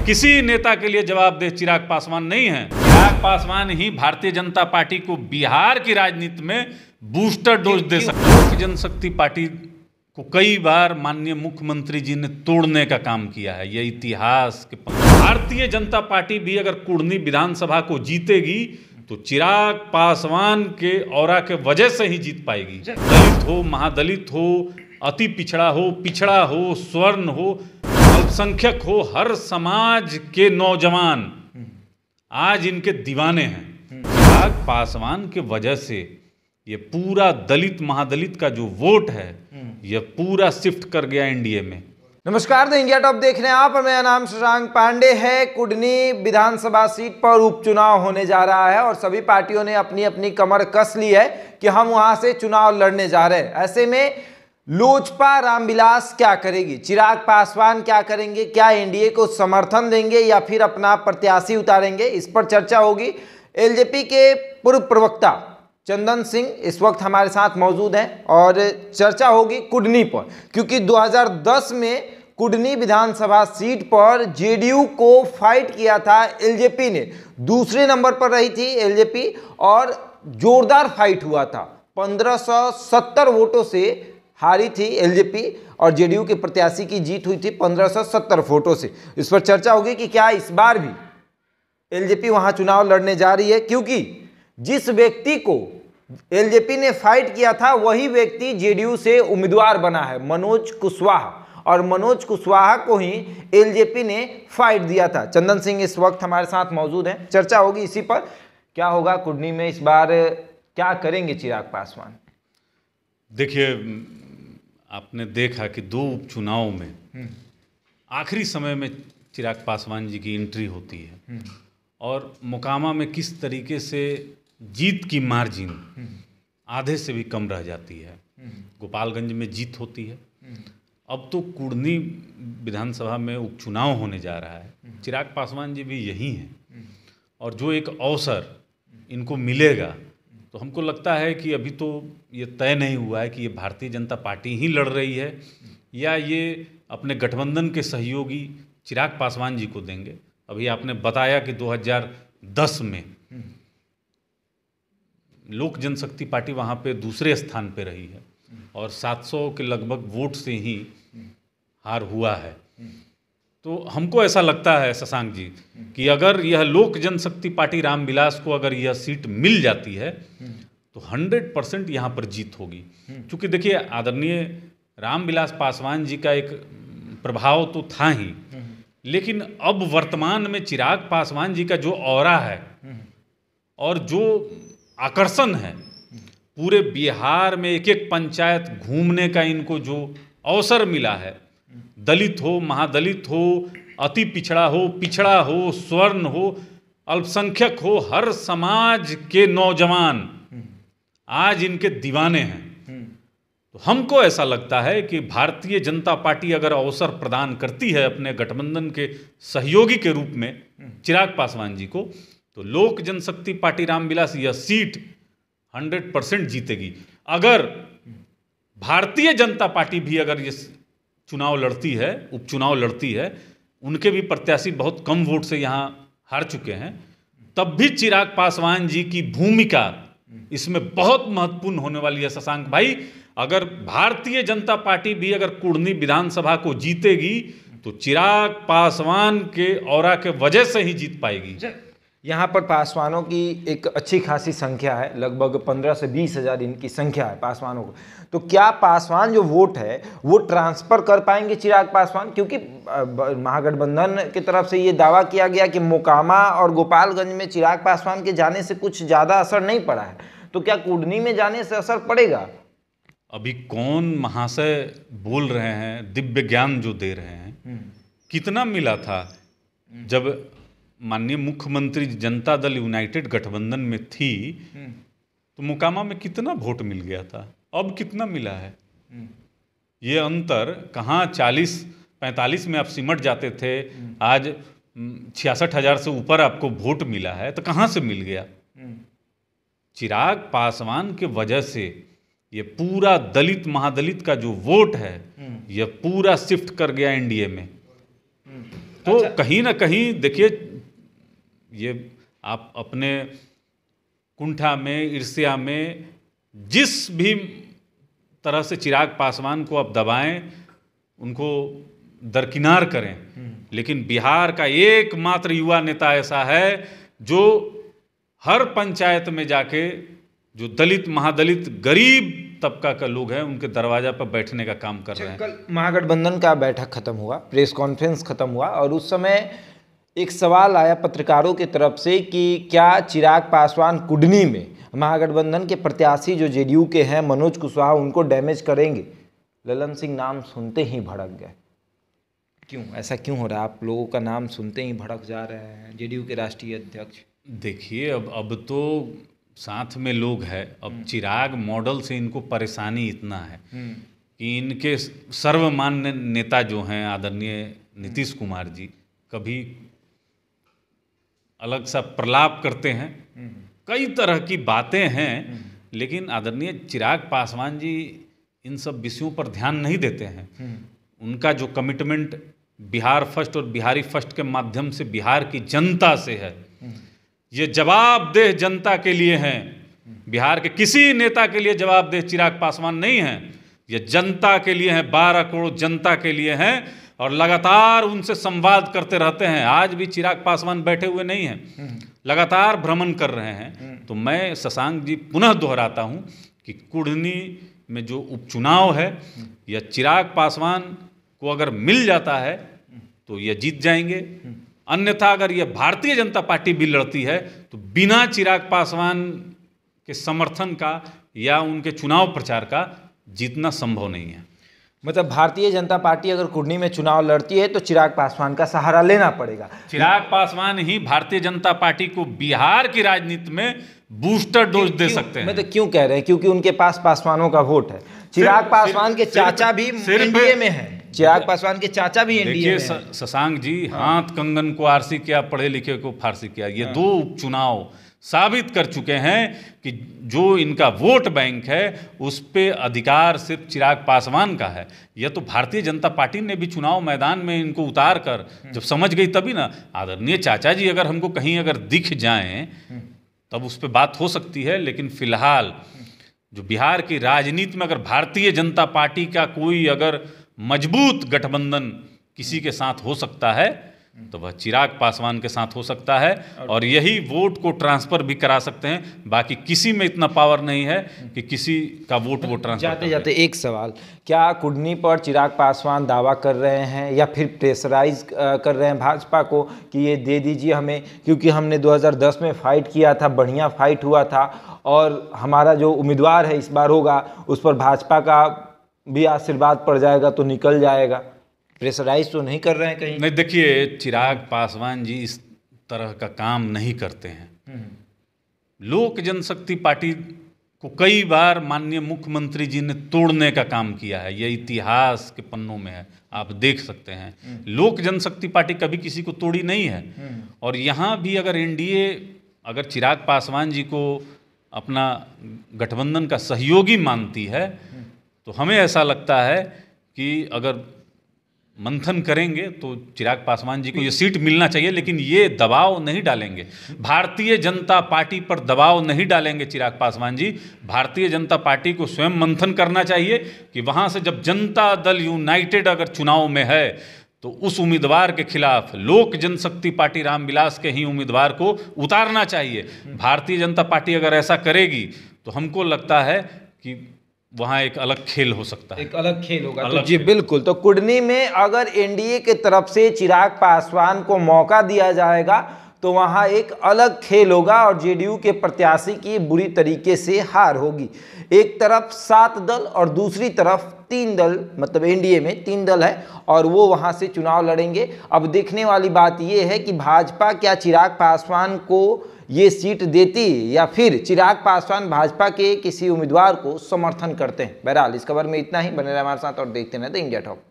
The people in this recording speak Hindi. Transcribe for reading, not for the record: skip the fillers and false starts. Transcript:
किसी नेता के लिए जवाबदेह चिराग पासवान नहीं है। चिराग पासवान ही भारतीय जनता पार्टी को बिहार की राजनीति में बूस्टर डोज दे सकते हैं। लोक जनशक्ति पार्टी को कई बार माननीय मुख्यमंत्री जी ने तोड़ने का काम किया है। यह इतिहास के भारतीय जनता पार्टी भी अगर कुढ़नी विधानसभा को जीतेगी तो चिराग पासवान के औरा के वजह से ही जीत पाएगी। दलित हो, महादलित हो, अति पिछड़ा हो, स्वर्ण हो, अल्पसंख्यक हो, हर समाज के नौजवान आज इनके दीवाने हैं। चिराग पासवान के वजह से ये पूरा दलित महादलित का जो वोट है ये पूरा शिफ्ट कर गया एनडीए में। नमस्कार, द इंडिया टॉप देख रहे हैं आप और मेरा नाम शशांक पांडे है। कुढ़नी विधानसभा सीट पर उपचुनाव होने जा रहा है और सभी पार्टियों ने अपनी अपनी कमर कस ली है कि हम वहां से चुनाव लड़ने जा रहे हैं। ऐसे में लोजपा रामविलास क्या करेगी, चिराग पासवान क्या करेंगे, क्या एनडीए को समर्थन देंगे या फिर अपना प्रत्याशी उतारेंगे, इस पर चर्चा होगी। एलजेपी के पूर्व प्रवक्ता चंदन सिंह इस वक्त हमारे साथ मौजूद हैं और चर्चा होगी कुढ़नी पर, क्योंकि 2010 में कुढ़नी विधानसभा सीट पर जेडीयू को फाइट किया था एलजेपी ने। दूसरे नंबर पर रही थी एलजेपी और जोरदार फाइट हुआ था। 1570 वोटों से हारी थी एलजेपी और जेडीयू के प्रत्याशी की जीत हुई थी 1570 वोटों से। इस पर चर्चा होगी कि क्या इस बार भी एलजेपी वहां चुनाव लड़ने जा रही है, क्योंकि जिस व्यक्ति को एलजेपी ने फाइट किया था वही व्यक्ति जेडीयू से उम्मीदवार बना है, मनोज कुशवाहा, और मनोज कुशवाहा को ही एलजेपी ने फाइट दिया था। चंदन सिंह इस वक्त हमारे साथ मौजूद हैं, चर्चा होगी इसी पर। क्या होगा कुढ़नी में इस बार, क्या करेंगे चिराग पासवान? देखिए, आपने देखा कि दो उपचुनाव में आखिरी समय में चिराग पासवान जी की एंट्री होती है और मोकामा में किस तरीके से जीत की मार्जिन आधे से भी कम रह जाती है। गोपालगंज में जीत होती है। अब तो कुढ़नी विधानसभा में उपचुनाव होने जा रहा है। चिराग पासवान जी भी यही हैं और जो एक अवसर इनको मिलेगा तो हमको लगता है कि अभी तो ये तय नहीं हुआ है कि ये भारतीय जनता पार्टी ही लड़ रही है या ये अपने गठबंधन के सहयोगी चिराग पासवान जी को देंगे। अभी आपने बताया कि 2010 में लोक जनशक्ति पार्टी वहाँ पे दूसरे स्थान पे रही है और 700 के लगभग वोट से ही हार हुआ है। तो हमको ऐसा लगता है शशांक जी कि अगर यह लोक जनशक्ति पार्टी रामविलास को अगर यह सीट मिल जाती है तो 100% यहाँ पर जीत होगी। क्योंकि देखिए, आदरणीय रामविलास पासवान जी का एक प्रभाव तो था ही, लेकिन अब वर्तमान में चिराग पासवान जी का जो ऑरा है और जो आकर्षण है, पूरे बिहार में एक एक पंचायत घूमने का इनको जो अवसर मिला है, दलित हो, महादलित हो, अति पिछड़ा हो, स्वर्ण हो, अल्पसंख्यक हो, हर समाज के नौजवान आज इनके दीवाने हैं। तो हमको ऐसा लगता है कि भारतीय जनता पार्टी अगर अवसर प्रदान करती है अपने गठबंधन के सहयोगी के रूप में चिराग पासवान जी को, तो लोक जनशक्ति पार्टी रामविलास यह सीट 100% जीतेगी। अगर भारतीय जनता पार्टी भी अगर ये चुनाव लड़ती है, उपचुनाव लड़ती है, उनके भी प्रत्याशी बहुत कम वोट से यहाँ हार चुके हैं, तब भी चिराग पासवान जी की भूमिका इसमें बहुत महत्वपूर्ण होने वाली है। शशांक भाई, अगर भारतीय जनता पार्टी भी अगर कुढ़नी विधानसभा को जीतेगी तो चिराग पासवान के औरा के वजह से ही जीत पाएगी। यहाँ पर पासवानों की एक अच्छी खासी संख्या है, लगभग 15 से 20 हज़ार इनकी संख्या है पासवानों को। तो क्या पासवान जो वोट है वो ट्रांसफ़र कर पाएंगे चिराग पासवान? क्योंकि महागठबंधन की तरफ से ये दावा किया गया कि मोकामा और गोपालगंज में चिराग पासवान के जाने से कुछ ज़्यादा असर नहीं पड़ा है, तो क्या कुढ़नी में जाने से असर पड़ेगा? अभी कौन महाशय बोल रहे हैं, दिव्य ज्ञान जो दे रहे हैं, कितना मिला था जब माननीय मुख्यमंत्री जनता दल यूनाइटेड गठबंधन में थी तो मोकामा में कितना वोट मिल गया था, अब कितना मिला है? ये अंतर कहाँ 40-45 में आप सिमट जाते थे, आज 66,000 से ऊपर आपको वोट मिला है, तो कहाँ से मिल गया? चिराग पासवान के वजह से ये पूरा दलित महादलित का जो वोट है यह पूरा शिफ्ट कर गया एनडीए में। तो कहीं ना कहीं देखिए, ये आप अपने कुंठा में, ईर्ष्या में जिस भी तरह से चिराग पासवान को आप दबाएं, उनको दरकिनार करें, लेकिन बिहार का एकमात्र युवा नेता ऐसा है जो हर पंचायत में जाके जो दलित, महादलित, गरीब तबका का लोग हैं उनके दरवाजा पर बैठने का काम कर रहे हैं। कल महागठबंधन का बैठक खत्म हुआ, प्रेस कॉन्फ्रेंस खत्म हुआ और उस समय एक सवाल आया पत्रकारों की तरफ से कि क्या चिराग पासवान कुडनी में महागठबंधन के प्रत्याशी जो जेडीयू के हैं मनोज कुशवाहा उनको डैमेज करेंगे। ललन सिंह नाम सुनते ही भड़क गए। क्यों ऐसा क्यों हो रहा है? आप लोगों का नाम सुनते ही भड़क जा रहे हैं, जेडीयू के राष्ट्रीय अध्यक्ष। देखिए, अब तो साथ में लोग हैं। अब चिराग मॉडल से इनको परेशानी इतना है कि इनके सर्वमान्य नेता जो हैं आदरणीय नीतीश कुमार जी कभी अलग सा प्रलाप करते हैं, कई तरह की बातें हैं, लेकिन आदरणीय चिराग पासवान जी इन सब विषयों पर ध्यान नहीं देते हैं। उनका जो कमिटमेंट बिहार फर्स्ट और बिहारी फर्स्ट के माध्यम से बिहार की जनता से है, ये जवाबदेह जनता के लिए हैं। बिहार के किसी नेता के लिए जवाबदेह चिराग पासवान नहीं हैं, ये जनता के लिए हैं, 12 करोड़ जनता के लिए हैं और लगातार उनसे संवाद करते रहते हैं। आज भी चिराग पासवान बैठे हुए नहीं हैं, लगातार भ्रमण कर रहे हैं। तो मैं शशांक जी पुनः दोहराता हूं कि कुढ़नी में जो उपचुनाव है, यह चिराग पासवान को अगर मिल जाता है तो यह जीत जाएंगे, अन्यथा अगर यह भारतीय जनता पार्टी भी लड़ती है तो बिना चिराग पासवान के समर्थन का या उनके चुनाव प्रचार का जीतना संभव नहीं है। मतलब भारतीय जनता पार्टी अगर कुढ़नी में चुनाव लड़ती है तो चिराग पासवान का सहारा लेना पड़ेगा। चिराग पासवान ही भारतीय जनता पार्टी को बिहार की राजनीति में बूस्टर डोज दे सकते हैं। मतलब क्यों कह रहे हैं? क्योंकि उनके पास पासवानों का वोट है। चिराग पासवान के चाचा भी एनडीए में है। चिराग पासवान के चाचा भी एनडीए में है। शशांक जी, हाथ कंगन को आरसी किया, पढ़े लिखे को फारसी किया। ये दो उपचुनाव साबित कर चुके हैं कि जो इनका वोट बैंक है उस पे अधिकार सिर्फ चिराग पासवान का है। यह तो भारतीय जनता पार्टी ने भी चुनाव मैदान में इनको उतार कर जब समझ गई तभी ना। आदरणीय चाचा जी अगर हमको कहीं अगर दिख जाएं तब उस पर बात हो सकती है, लेकिन फिलहाल जो बिहार की राजनीति में अगर भारतीय जनता पार्टी का कोई अगर मजबूत गठबंधन किसी के साथ हो सकता है तो वह चिराग पासवान के साथ हो सकता है और यही वोट को ट्रांसफर भी करा सकते हैं। बाकी किसी में इतना पावर नहीं है कि किसी का वोट वो ट्रांसफर। जाते जाते एक सवाल, क्या कुढ़नी पर चिराग पासवान दावा कर रहे हैं या फिर प्रेशराइज कर रहे हैं भाजपा को कि ये दे दीजिए हमें, क्योंकि हमने 2010 में फाइट किया था, बढ़िया फाइट हुआ था और हमारा जो उम्मीदवार है इस बार होगा उस पर भाजपा का भी आशीर्वाद पड़ जाएगा तो निकल जाएगा। प्रेशराइज तो नहीं कर रहे हैं कहीं? नहीं, देखिए, चिराग पासवान जी इस तरह का काम नहीं करते हैं। लोक जनशक्ति पार्टी को कई बार माननीय मुख्यमंत्री जी ने तोड़ने का काम किया है, यह इतिहास के पन्नों में है, आप देख सकते हैं। लोक जनशक्ति पार्टी कभी किसी को तोड़ी नहीं है। और यहाँ भी अगर एनडीए अगर चिराग पासवान जी को अपना गठबंधन का सहयोगी मानती है तो हमें ऐसा लगता है कि अगर मंथन करेंगे तो चिराग पासवान जी को ये सीट मिलना चाहिए, लेकिन ये दबाव नहीं डालेंगे। भारतीय जनता पार्टी पर दबाव नहीं डालेंगे चिराग पासवान जी। भारतीय जनता पार्टी को स्वयं मंथन करना चाहिए कि वहाँ से जब जनता दल यूनाइटेड अगर चुनाव में है तो उस उम्मीदवार के खिलाफ लोक जनशक्ति पार्टी रामविलास के ही उम्मीदवार को उतारना चाहिए। भारतीय जनता पार्टी अगर ऐसा करेगी तो हमको लगता है कि वहाँ एक अलग खेल हो सकता है, एक अलग खेल होगा। तो जी बिल्कुल। तो कुढ़नी में अगर एनडीए के तरफ से चिराग पासवान को मौका दिया जाएगा तो वहाँ एक अलग खेल होगा और जेडीयू के प्रत्याशी की बुरी तरीके से हार होगी। एक तरफ 7 दल और दूसरी तरफ 3 दल, मतलब एनडीए में 3 दल है और वो वहाँ से चुनाव लड़ेंगे। अब देखने वाली बात ये है कि भाजपा क्या चिराग पासवान को ये सीट देती या फिर चिराग पासवान भाजपा के किसी उम्मीदवार को समर्थन करते हैं। बहरहाल इस खबर में इतना ही। बने रहे हमारे साथ और देखते रहते इंडिया टॉक।